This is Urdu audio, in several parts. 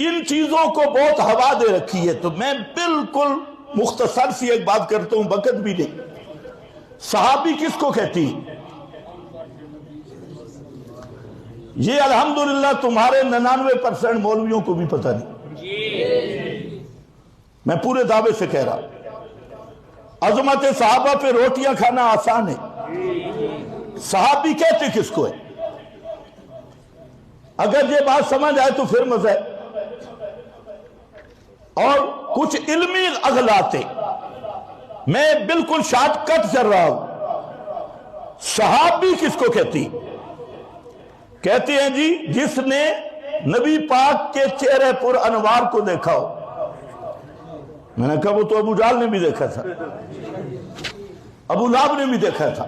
ان چیزوں کو بہت ہوا دے رکھی ہے. تو میں بالکل مختصر سی ایک بات کرتا ہوں، وقت بھی نہیں. صحابی کس کو کہتی؟ یہ الحمدللہ تمہارے 99% مولویوں کو بھی پتہ نہیں. میں پورے دعوے سے کہہ رہا ہوں. عظمت صحابہ پہ روٹیاں کھانا آسان ہے. صحابی کہتے کس کو ہے؟ اگر یہ بات سمجھ آئے تو پھر مزہ ہے. اور کچھ علمی اغلاطیں میں بالکل شارٹ کٹ کر رہا ہوں. صحابی کس کو کہتی؟ کہتے ہیں جی جس نے نبی پاک کے چہرے پر انوار کو دیکھا ہو. میں نے کہا وہ تو ابو جہل نے بھی دیکھا تھا، ابو لہب نے بھی دیکھا تھا،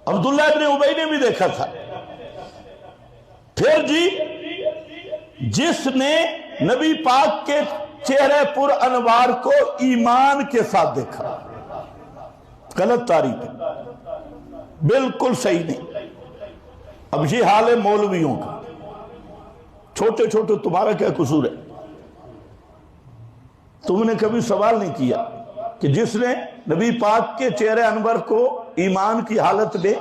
عبداللہ ابن ابی نے بھی دیکھا تھا. پھر جی جس نے نبی پاک کے چہرے پر انوار کو ایمان کے ساتھ دیکھا. غلط تعریف ہے، بالکل صحیح نہیں. اب یہ حال ہے مولویوں کا. چھوٹے چھوٹے تمہارا کیا قصور ہے؟ تم نے کبھی سوال نہیں کیا کہ جس نے نبی پاک کے چہرے انور کو ایمان کی حالت میں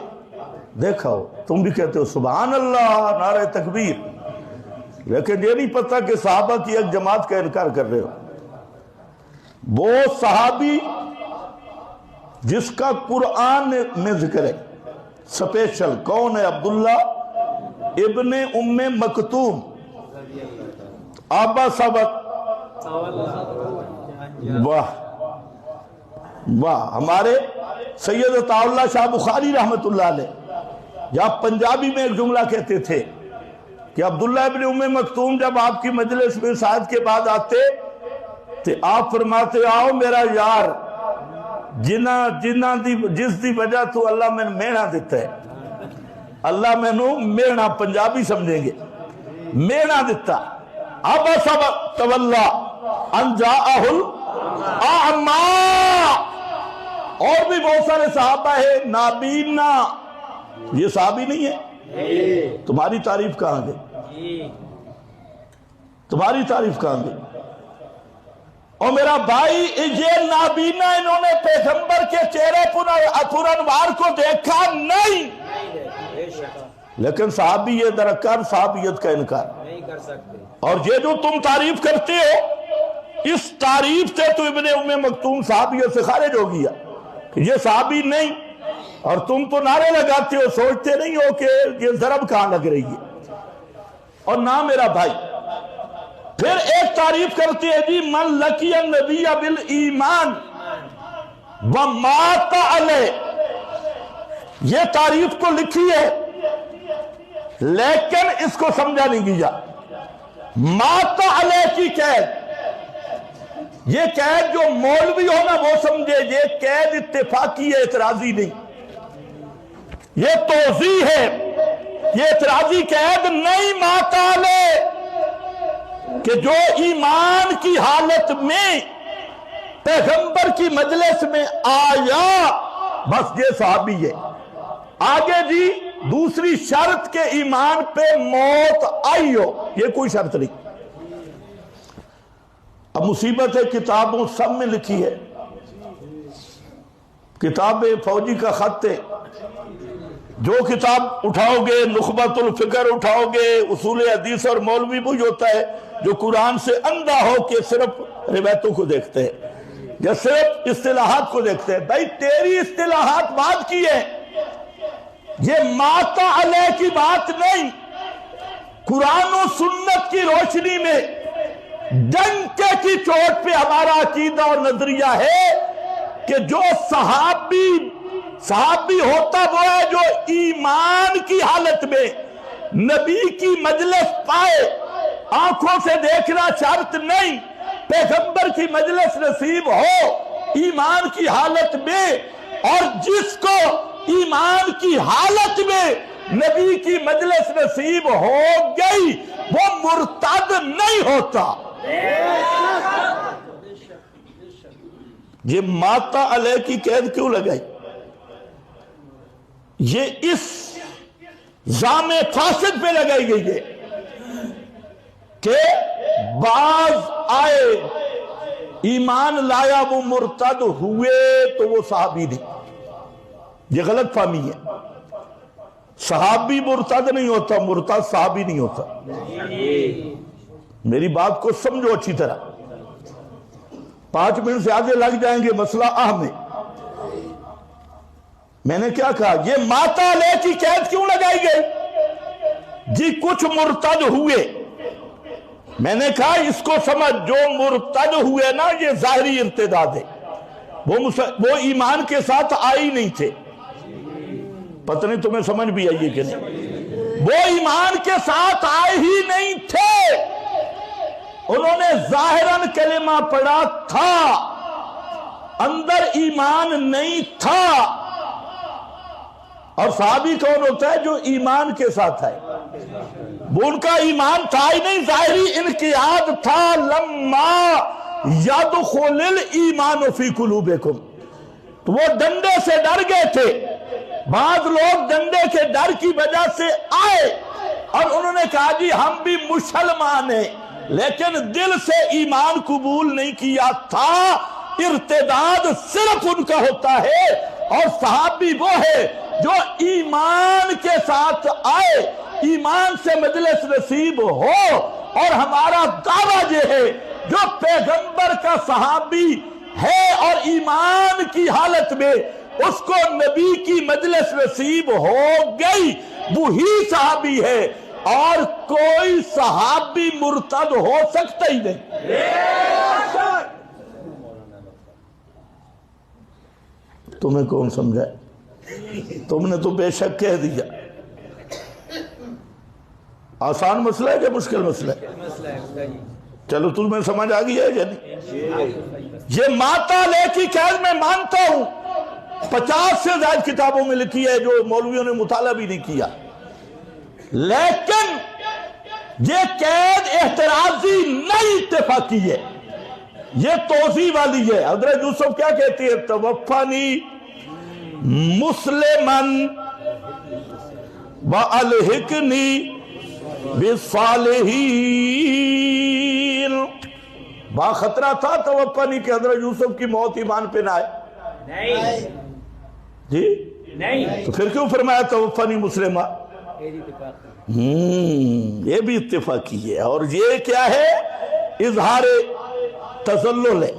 دیکھا ہو. تم بھی کہتے ہو سبحان اللہ، نعرہ تکبیر، لیکن یہ نہیں پتا کہ صحابہ کی ایک جماعت کا انکار کر رہے ہو. وہ صحابی جس کا قرآن میں ذکر ہے سپیشل کون ہے؟ عبداللہ ابن ام مکتوم. آبا سبق. واہ واہ. ہمارے سید عطا اللہ شاہ بخاری رحمت اللہ علیہ یا پنجابی میں ایک جملہ کہتے تھے کہ عبداللہ ابن ام مکتوم جب آپ کی مجلس میں ساعت کے بعد آتے تو آپ فرماتے آؤ میرا یار جس دی وجہ تو اللہ میں مینا دیتا ہے. اللہ میں نو مینا پنجابی سمجھیں گے، مینا دیتا. ابا سبق تولا ان جاءہ الاعمی. اور بھی بہت سارے صحابہ ہیں نابینا. یہ صحابی نہیں ہے. تمہاری تعریف کہاں گئی؟ تمہاری تعریف کہاں گئی؟ اور میرا بھائی یہ نابینا انہوں نے پیغمبر کے چہرے پر انوار کو دیکھا نہیں، لیکن صحابی یہ درکار صحابیت کا انکار نہیں کر سکتے. اور یہ جو تم تعریف کرتے ہو اس تعریف سے تو ابن ام مکتوم صحابیت سے خارج ہو گیا کہ یہ صحابی نہیں. اور تم تو نعرے لگاتے ہو، سوچتے نہیں ہو کہ یہ ضرب کہاں لگ رہی ہے. اور نہ میرا بھائی پھر ایک تعریف کرتے ہیں جی من لقی النبی بالایمان ومات علیہ. یہ تعریف کو لکھی ہے لیکن اس کو سمجھا نہیں گیا. مات علیہ کی قید، یہ قید جو مولوی ہونا وہ سمجھے، یہ قید اتفاقی ہے، اعتراضی نہیں. یہ توضیح ہے، یہ اعتراضی قید نہیں. مات علیہ کہ جو ایمان کی حالت میں پیغمبر کی مجلس میں آیا بس یہ صحابی ہے. آگے جی دوسری شرط کے ایمان پہ موت آئی ہو، یہ کوئی شرط نہیں. اب مصیبت ہے کتابوں سب میں لکھی ہے، کتاب فوجی کا خط ہے. جو کتاب اٹھاؤ گے نخبۃ الفکر اٹھاؤ گے، اصول حدیث اور مولوی وہی ہوتا ہے جو قرآن سے اندھا ہو کے صرف روایتوں کو دیکھتے ہیں یا صرف اصطلاحات کو دیکھتے ہیں. بھائی تیری اصطلاحات بات کی ہے، یہ ماتا علیہ کی بات نہیں. قرآن و سنت کی روشنی میں ڈنکے کی چوٹ پہ ہمارا عقیدہ اور نظریہ ہے کہ جو صحابی ہوتا وہ ہے جو ایمان کی حالت میں نبی کی مجلس پائے. آنکھوں سے دیکھنا شرط نہیں، پیغمبر کی مجلس نصیب ہو ایمان کی حالت میں. اور جس کو ایمان کی حالت میں نبی کی مجلس نصیب ہو گئی وہ مرتد نہیں ہوتا. یہ ماتا علیہ کی قید کیوں لگائی؟ یہ اس زام فاسد پہ لگائی گئی ہے. کہ بعض آئے ایمان لایا وہ مرتد ہوئے تو وہ صحابی نہیں. یہ غلط فہمی ہے. صحابی مرتد نہیں ہوتا، مرتد صحابی نہیں ہوتا. میری بات کو سمجھو اچھی طرح. 5 منٹ سے آگے لگ جائیں گے مسئلہ اہم ہے. میں نے کیا کہا؟ یہ ماتا لے کی قید کیوں لگائی گئی؟ جی کچھ مرتد ہوئے. میں نے کہا اس کو سمجھ، جو مرتد ہوئے نا یہ ظاہری ارتداد ہے. وہ ایمان کے ساتھ آئی نہیں تھے. پتہ نہیں تمہیں سمجھ بھی آئیے کہ نہیں. وہ ایمان کے ساتھ آئے ہی نہیں تھے. انہوں نے ظاہراً کلمہ پڑھا تھا، اندر ایمان نہیں تھا. اور صحابی کون ہوتا ہے؟ جو ایمان کے ساتھ آئے. وہ ان کا ایمان تھا ہی نہیں، ظاہری انقیاد تھا. لما یدخل الایمان فی قلوبکم، تو وہ ڈنڈے سے ڈر گئے تھے. بعض لوگ ڈنڈے کے ڈر کی وجہ سے آئے اور انہوں نے کہا جی ہم بھی مسلمان ہیں، لیکن دل سے ایمان قبول نہیں کیا تھا. ارتداد صرف ان کا ہوتا ہے. اور صحابی وہ ہے جو ایمان کے ساتھ آئے، ایمان سے مجلس نصیب ہو. اور ہمارا دعویٰ یہ ہے جو پیغمبر کا صحابی ہے اور ایمان کی حالت میں اس کو نبی کی مجلس نصیب ہو گئی، وہی صحابی ہے. اور کوئی صحابی مرتد ہو سکتا ہی نہیں. تمہیں کون سمجھائے؟ تم نے تو بے شک کہہ دیا. آسان مسئلہ ہے کہ مشکل مسئلہ ہے؟ چلو تمہیں سمجھ آ گیا ہے یا نہیں؟ یہ ماتا لے کی قید میں مانتا ہوں 50 سے زائد کتابوں میں لکھی ہے جو مولویوں نے مطالعہ بھی نہیں کیا. لیکن یہ قید احترازی نہیں اتفاقی ہے، یہ توضیح والی ہے. حضرت یوسف کیا کہتی ہے؟ توفانی مسلمن والحقنی بالصالحین. با خطرہ تھا توفانی کہ حضرت یوسف کی موت ایمان پہ نہ آئے؟ نہیں جی نہیں. تو پھر کیوں فرمایا توفانی مسلمہ؟ یہ بھی اتفاقی ہے. اور یہ کیا ہے؟ اظہار تذلل ہے،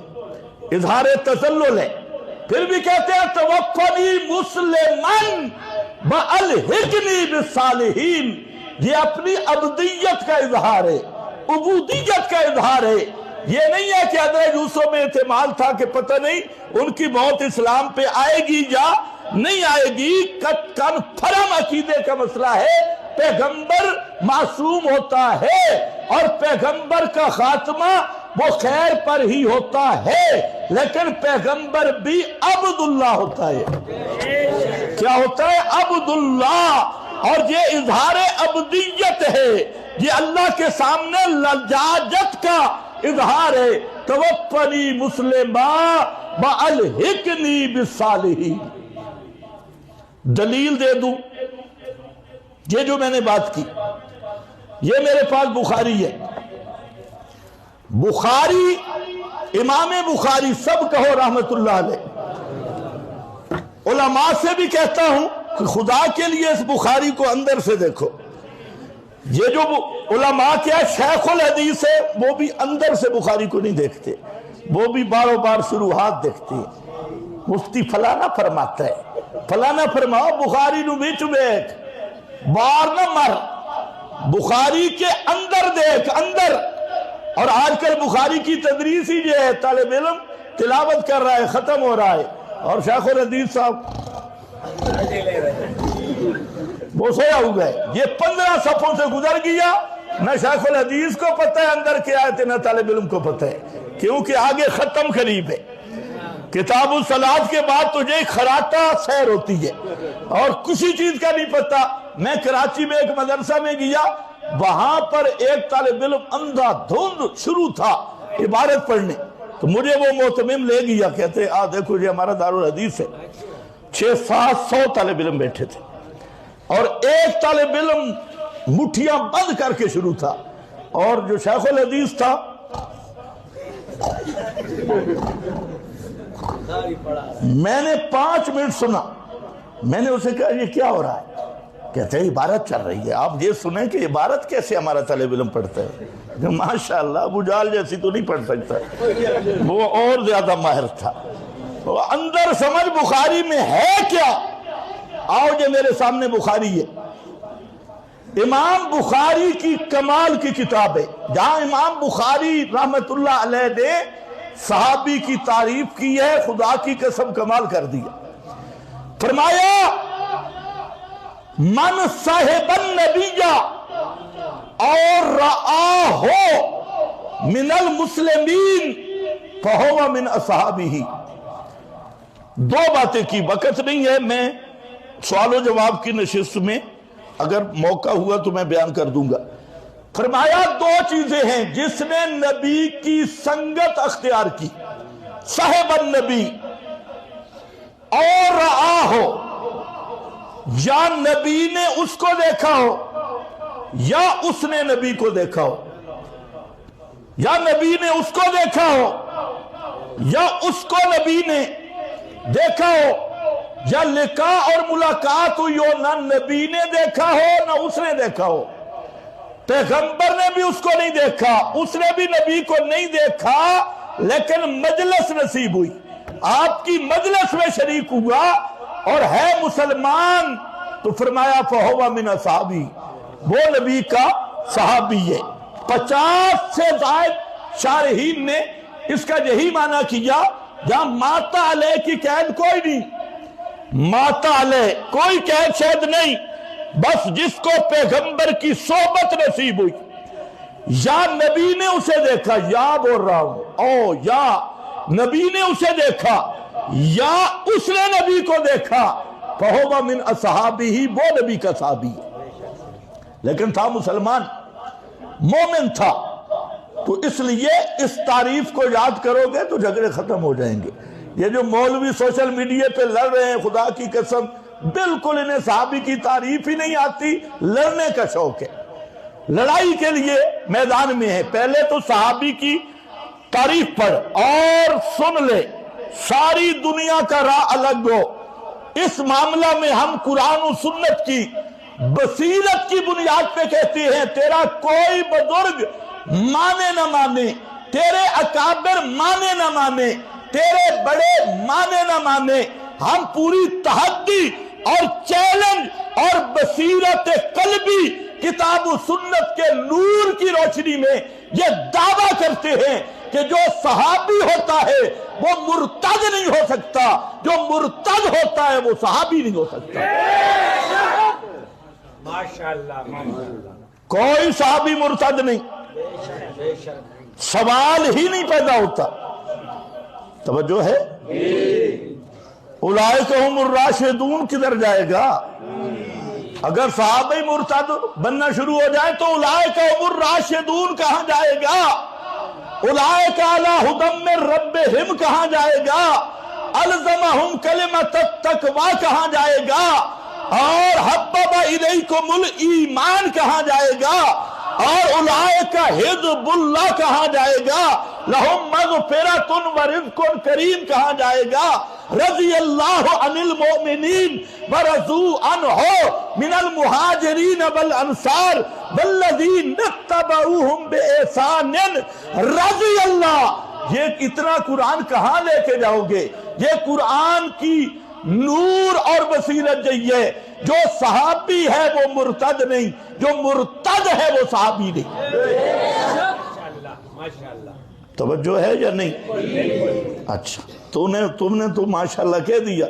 اظہار تذلل ہے. پھر بھی کہتے ہیں توفنی مسلمن والحقنی بالصالحین. یہ اپنی عبدیت کا اظہار ہے، عبودیت کا اظہار ہے. یہ نہیں ہے کہ حضرت یوسف میں احتمال تھا کہ پتہ نہیں ان کی موت اسلام پہ آئے گی یا نہیں آئے گی. کنفرم عقیدے کا مسئلہ ہے. پیغمبر معصوم ہوتا ہے اور پیغمبر کا خاتمہ وہ خیر پر ہی ہوتا ہے، لیکن پیغمبر بھی عبداللہ ہوتا ہے. کیا ہوتا ہے؟ عبداللہ. اور یہ اظہار عبدیت ہے، یہ اللہ کے سامنے لجاجت کا اظہار ہے. توفنی مسلمہ والحقنی بالصالحین. دلیل دے دوں؟ یہ جو میں نے بات کی یہ میرے پاس بخاری ہے. بخاری، امام بخاری، سب کہو رحمت اللہ علیہ. علماء سے بھی کہتا ہوں کہ خدا کے لیے اس بخاری کو اندر سے دیکھو. یہ جو علماء کیا شیخ الحدیث ہے وہ بھی اندر سے بخاری کو نہیں دیکھتے، وہ بھی باروں بار شروحات دیکھتے ہیں. مفتی فلانا فرماتا ہے، فلانا فرماؤ بخاری نو بیچ بیٹھ، بار نہ مر، بخاری کے اندر دیکھ، اندر. اور آج کل بخاری کی تدریس ہی یہ ہے، طالب علم تلاوت کر رہا ہے، ختم ہو رہا ہے، اور شیخ الحدیث صاحب وہ سویا ہوا ہے. یہ 15 صفوں سے گزر گیا، نہ شیخ الحدیث کو پتہ ہے اندر کیا آیت، نہ طالب علم کو پتہ ہے، کیونکہ آگے ختم قریب ہے. کتاب الصلاۃ کے بعد تجھے خراٹہ سیر ہوتی ہے اور کسی چیز کا نہیں پتہ. میں کراچی میں ایک مدرسہ میں گیا، وہاں پر ایک طالب علم اندھا دھند شروع تھا عبارت پڑھنے، تو مجھے وہ محتمم لے گیا، کہتے دیکھو یہ ہمارا دارالحدیث ہے. 600-700 طالب علم بیٹھے تھے اور ایک طالب علم مٹھیاں بند کر کے شروع تھا. اور جو شیخ الحدیث تھا میں نے 5 منٹ سنا. میں نے اسے کہا یہ کیا ہو رہا ہے؟ کہتے ہیں عبارت چل رہی ہے. آپ یہ سنیں کہ عبارت کیسے ہمارا طالب علم پڑھتا ہے. ماشاءاللہ ابو جہل جیسی تو نہیں پڑھ سکتا, وہ اور زیادہ ماہر تھا. اندر سمجھ بخاری میں ہے کیا. آؤ جو میرے سامنے بخاری ہے, امام بخاری کی کمال کی کتاب ہے, جہاں امام بخاری رحمت اللہ علیہ نے صحابی کی تعریف کی ہے, خدا کی قسم کمال کر دیا. فرمایا من صاحب النبی اور رآہ من المسلمین فہو من اصحابہ. 2 باتیں کی, وقت نہیں ہے, میں سوال و جواب کی نشست میں اگر موقع ہوا تو میں بیان کر دوں گا. فرمایا 2 چیزیں ہیں جس نے نبی کی سنگت اختیار کی, صاحب النبی اور رآہ ہو, یا نبی نے اس کو دیکھا ہو یا اس نے نبی کو دیکھا ہو, یا نبی نے اس کو دیکھا ہو یا اس کو نبی نے دیکھا ہو, یا لقاء اور ملاقات ہوئی ہو, نہ نبی نے دیکھا ہو نہ اس نے دیکھا ہو. پیغمبر نے بھی اس کو نہیں دیکھا, اس نے بھی نبی کو نہیں دیکھا, لیکن مجلس نصیب ہوئی, آپ کی مجلس میں شریک ہوا اور ہے مسلمان, تو فرمایا فہو من اصحابی, وہ نبی کا صحابی ہے. 50 سے زائد شارحین نے اس کا یہی معنی کیا, جہاں ماتا علیہ کی قید کوئی نہیں, ماتا علیہ کوئی قید شاید نہیں, بس جس کو پیغمبر کی صحبت نصیب ہوئی, یا نبی نے اسے دیکھا, یا بول رہا ہوں, او یا نبی نے اسے دیکھا یا اس نے نبی کو دیکھا, فہو من اصحابہ, وہ نبی کا صحابی ہے. لیکن تھا مسلمان, مومن تھا, تو اس لیے اس تعریف کو یاد کرو گے تو جھگڑے ختم ہو جائیں گے. یہ جو مولوی سوشل میڈیا پہ لڑ رہے ہیں, خدا کی قسم بالکل انہیں صحابی کی تعریف ہی نہیں آتی, لڑنے کا شوق ہے, لڑائی کے لیے میدان میں ہے. پہلے تو صحابی کی تعریف پڑھ اور سن لے, ساری دنیا کا راہ الگ ہو. اس معاملہ میں ہم قرآن و سنت کی بصیرت کی بنیاد پہ کہتے ہیں, تیرا کوئی بزرگ مانے نہ مانے, تیرے اکابر مانے نہ مانے, تیرے بڑے مانے نہ مانے, ہم پوری تحدی اور چیلنج اور بصیرت قلبی کتاب و سنت کے نور کی روشنی میں یہ دعویٰ کرتے ہیں کہ جو صحابی ہوتا ہے وہ مرتد نہیں ہو سکتا, جو مرتد ہوتا ہے وہ صحابی نہیں ہو سکتا. کوئی صحابی مرتد نہیں, سوال ہی نہیں پیدا ہوتا. توجہ ہے؟ اولئک هم الراشدون کدھر جائے گا؟ اگر صحابہ مرتد بننا شروع ہو جائے تو اولئک هم الراشدون کہاں جائے گا؟ اولئک علی ھدی من ربہم کہاں جائے گا؟ الزمہم کلمۃ التقوی کہاں جائے گا؟ اور حبب الیکم الایمان کہاں جائے گا؟ اور اولئک حزب اللہ کہاں جائے گا؟ لہم مغفرۃ و رزق کریم کہاں جائے گا؟ رضی اللہ عن المؤمنین ورضوا عنہ من المہاجرین والانصار والذین اتبعوہم بإحسان رضی اللہ. یہ اتنا قرآن کہاں لے کے جاؤ گے؟ یہ قرآن کی نور اور بصیرت یہی ہے, جو صحابی ہے وہ مرتد نہیں, جو مرتد ہے وہ صحابی نہیں. توجہ ہے یا نہیں؟ اچھا, تم نے تو ماشاءاللہ کہہ دیا.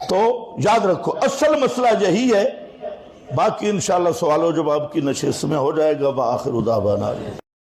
تو یاد رکھو اصل مسئلہ یہی ہے, باقی انشاءاللہ سوال و جواب کی نشست میں ہو جائے گا. وآخر دعوانا